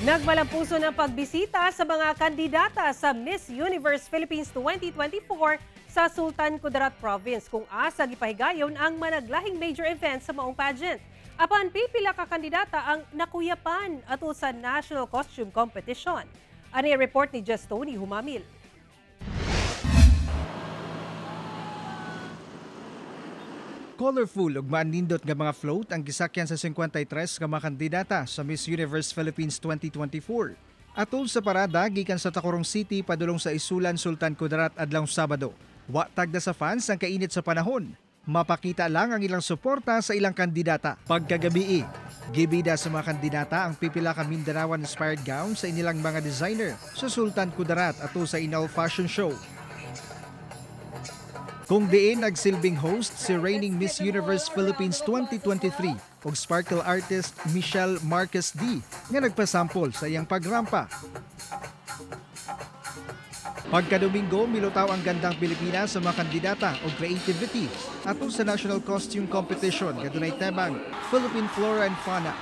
Nagmalampuso ng pagbisita sa mga kandidata sa Miss Universe Philippines 2024 sa Sultan Kudarat Province kung asa gipahigayon ang managlahing major event sa maong pageant. Apan pipila ka kandidata ang nakuyapan atul sa National Costume Competition. Ani report ni Just Tony Humamil. Colorful ug maanindot nga mga float ang gisakyan sa 53 nga mga kandidata sa Miss Universe Philippines 2024. Atol sa parada gikan sa Tacurong City padulong sa Isulan, Sultan Kudarat adlawng Sabado. Wa tagda sa fans ang kainit sa panahon. Mapakita lang ang ilang suporta sa ilang kandidata. Pagkagabi, gibida sa mga kandidata ang pipila ka Mindanaoan-inspired gown sa inilang mga designer sa Sultan Kudarat atol sa Inal Fashion Show. Kung diin nagsilbing host si reigning Miss Universe Philippines 2023 ug sparkle artist Michelle Marquez D nga nagpasampol sa iyang pagrampa. Pagkadomingo, milutaw ang gandang Pilipinas sa mga kandidata o creativity atol sa National Costume Competition nga dunay temang Philippine Flora and Fauna.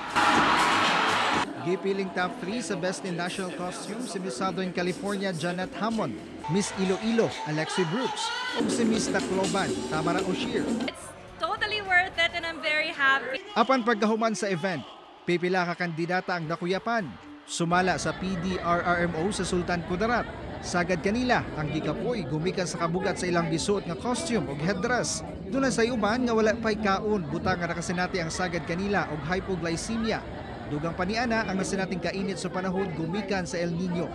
Gipiling top 3 sa Best in National Costume si Miss Southern California Janet Hammond, Miss Iloilo Alexi Brooks, ug si Miss Tacloban Tamara O'Shea. It's totally worth it and I'm very happy. Apan pagkahuman sa event, pipila ka kandidata ang nakuyapan. Sumala sa PDRRMO sa Sultan Kudarat. Sagad kanila ang gikapoy gumikan sa kabugat sa ilang gisuot nga costume ug headdress. Doon sa uban nga wala pay kaon butang nga nakasinati ang sagad kanila og hypoglycemia. Dugang paniana ang nasinating kainit sa panahon gumikan sa El Nino.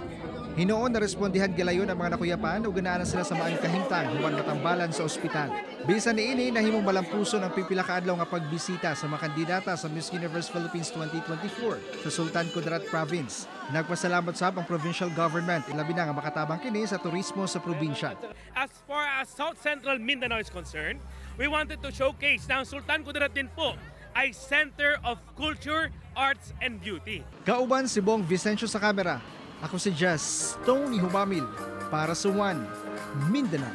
Hinoon na respondihan gilayon ang mga nakuyapan o ganaan sila sa maayong kahimtang human matambalan sa ospital. Bisan niini nahimong malampuson ang pipila ka adlaw nga pagbisita sa mga kandidata sa Miss Universe Philippines 2024 sa Sultan Kudarat Province. Nagpasalamat sab ang provincial government ilabi na nga makatabang kini sa turismo sa probinsya. As far as South Central Mindanao is concerned, we wanted to showcase na ang Sultan Kudarat din po ay center of culture, arts, and beauty. Kauban si Bong Vicencio sa kamera. Ako si Just Tony Humamil para sa One Mindanao.